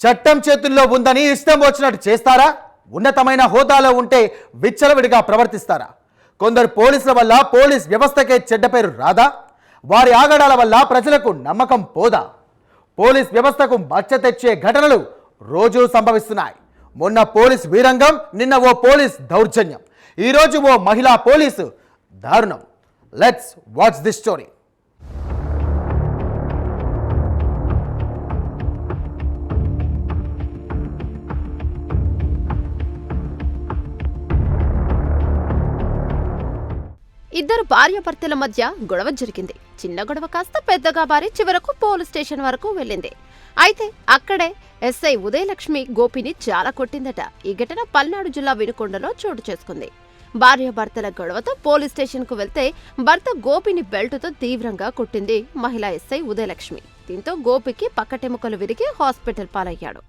చట్టం చేతుల్లో ఉందని ఇష్టం వచ్చినట్టు చేస్తారా? ఉన్నతమైన హోదాలో ఉంటే విచ్చలవిడిగా ప్రవర్తిస్తారా? కొందరు పోలీసుల వల్ల పోలీస్ వ్యవస్థకే చెడ్డ పేరు రాదా? వారి ఆగడాల వల్ల ప్రజలకు నమ్మకం పోదా? పోలీస్ వ్యవస్థకు మచ్చ తెచ్చే ఘటనలు రోజు సంభవిస్తున్నాయి. మొన్న పోలీస్ వీరంగం, నిన్న ఓ పోలీస్ దౌర్జన్యం, ఈరోజు ఓ మహిళా పోలీసు దారుణం. Let's watch this story. ఇద్దరు భార్యాభర్తల మధ్య గొడవ జరిగింది. చిన్న గొడవ కాస్త పెద్దగా మారి చివరకు పోలీస్ స్టేషన్ వరకు వెళ్ళింది. అయితే అక్కడే ఎస్ఐ ఉదయలక్ష్మి గోపిని చాలా కొట్టిందట. ఈ ఘటన పల్నాడు జిల్లా వినుకొండలో చోటు చేసుకుంది. భార్యాభర్తల గొడవతో పోలీస్ స్టేషన్ కు వెళ్తే భర్త గోపిని బెల్టుతో తీవ్రంగా కొట్టింది మహిళా ఎస్ఐ ఉదయలక్ష్మి. దీంతో గోపికి పక్కటెముకలు విరిగి హాస్పిటల్ పాలయ్యాడు.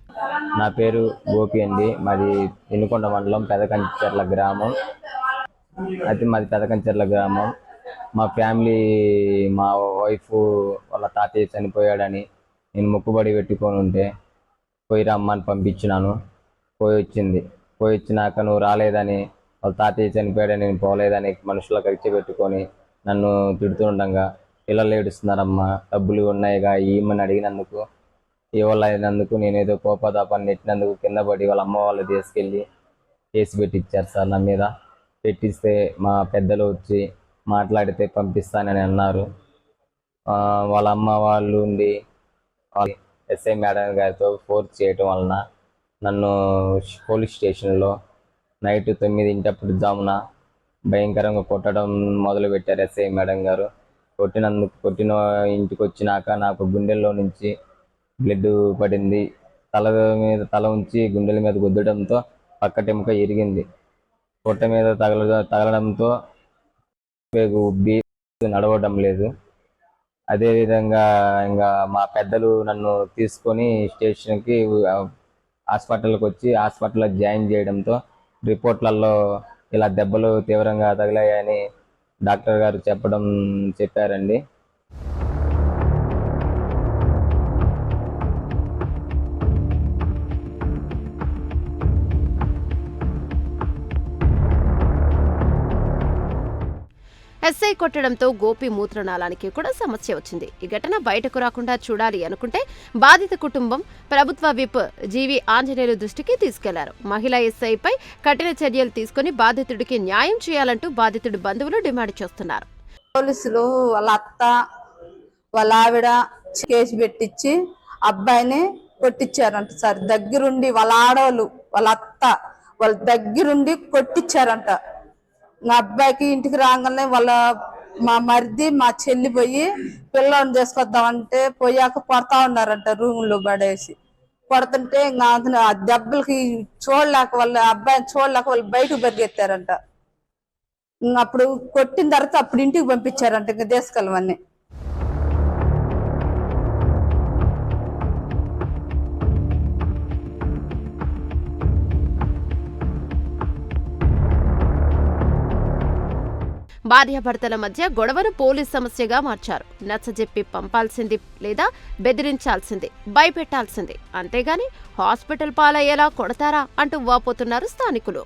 నా పేరు గోపి అండి. మాది వినుకొండ మండలం పెదకంచెర్ల గ్రామం. మాది పెదకంచెర్ల గ్రామం. మా ఫ్యామిలీ, మా వైఫ్ వాళ్ళ తాతయ్య చనిపోయాడని నేను మొక్కుబడి పెట్టుకొని ఉంటే పోయి రమ్మని పంపించినాను. పోయి వచ్చినాక నువ్వు రాలేదని, వాళ్ళ తాతయ్య చనిపోయాడని నేను పోలేదని మనుషులకు ఖర్చు పెట్టుకొని నన్ను తిడుతుండగా, పిల్లలు ఏడుస్తున్నారమ్మా, డబ్బులు ఉన్నాయిగా ఏమని అడిగినందుకు, ఇవ్వలేనందుకు నేనేదో కోపదాపాన్ని నెట్టినందుకు కింద పడి వాళ్ళ అమ్మ వాళ్ళు తీసుకెళ్ళి కేసు పెట్టించారు సార్. నా మీద పెట్టిస్తే మా పెద్దలు వచ్చి మాట్లాడితే పంపిస్తానని అన్నారు. వాళ్ళ అమ్మ వాళ్ళు ఉండి ఎస్ఐ మేడం గారితో ఫోర్స్ చేయటం వలన నన్ను పోలీస్ స్టేషన్లో నైట్ 9 జామున భయంకరంగా కొట్టడం మొదలుపెట్టారు ఎస్ఐ మేడం గారు. కొట్టిన ఇంటికి వచ్చినాక నాకు గుండెల్లో నుంచి బ్లడ్ పడింది. తల ఉంచి గుండెల మీద గుద్దడంతో పక్కటెముక ఇరిగింది. పొట్ట మీద తగలడంతో ఉబ్బి నడవడం లేదు. అదేవిధంగా ఇంకా మా పెద్దలు నన్ను తీసుకొని స్టేషన్కి హాస్పిటల్కి వచ్చి హాస్పిటల్లో జాయిన్ చేయడంతో రిపోర్ట్లలో ఇలా దెబ్బలు తీవ్రంగా తగిలాయని డాక్టర్ గారు చెప్పారండి. ఎస్ఐ కొట్టడంతో గోపి మూత్రనాళానికి కూడా సమస్య వచ్చింది. ఈ ఘటన బయటకు రాకుండా చూడాలి అనుకుంటే బాధిత కుటుంబం ప్రభుత్వ విప్ జీవి ఆంజనేయులు దృష్టికి తీసుకెళ్లారు. మహిళా ఎస్ఐపై కఠిన చర్యలు తీసుకుని బాధితుడికి న్యాయం చేయాలంటూ బాధితుడి బంధువులు డిమాండ్ చేస్తున్నారు. పోలీసులు వాళ్ళ అత్త వాళ్ళ ఆవిడ కేసు పెట్టించి అబ్బాయిని కొట్టించారంట సార్. దగ్గరుండి వాళ్ళ ఆడవాళ్ళు వాళ్ళ అత్త వాళ్ళ దగ్గరుండి కొట్టించారంట. నా అబ్బాయికి ఇంటికి రాగానే మా మరిది మా చెల్లి పోయి పిల్లని తీసుకొద్దామంటే పోయాక కొడతా ఉన్నారంట. రూమ్లో పడేసి కొడుతుంటే ఇంకా ఆ దెబ్బలకి అబ్బాయిని చూడలేక వాళ్ళు బయటకు పరిగెత్తారంట. అప్పుడు కొట్టిన తర్వాత అప్పుడు ఇంటికి పంపించారంట. ఇంకా తీసుకెళ్ళమని భార్యాభర్తల మధ్య గొడవను పోలీస్ సమస్యగా మార్చారు. నచ్చజెప్పి పంపాల్సింది లేదా బెదిరించాల్సింది, భయపెట్టాల్సింది, అంతేగాని హాస్పిటల్ పాలయ్యేలా కొడతారా అంటూ వాపోతున్నారు స్థానికులు.